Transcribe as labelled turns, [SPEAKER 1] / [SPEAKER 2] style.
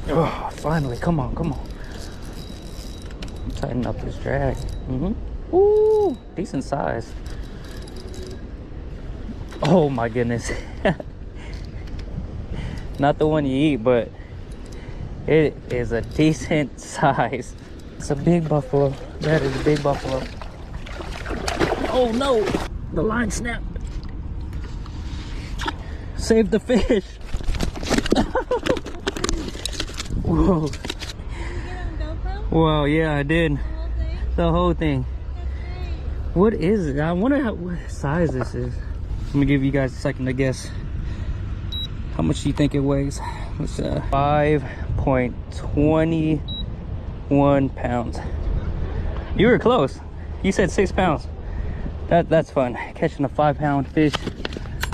[SPEAKER 1] Oh, finally, come on, come on. Tighten up this drag. Ooh, decent size. Oh my goodness. Not the one you eat, but it is a decent size. It's a big buffalo. That is a big buffalo. Oh no, the line snapped. Save the fish. Whoa.
[SPEAKER 2] Did you get on GoPro?
[SPEAKER 1] Well, yeah, I did.
[SPEAKER 2] The whole thing?
[SPEAKER 1] The whole thing.
[SPEAKER 2] That's great.
[SPEAKER 1] What is it? I wonder what size this is. Let me give you guys a second to guess. How much do you think it weighs? It's 5.21 pounds. You were close. You said 6 pounds. That's fun. Catching a 5-pound fish.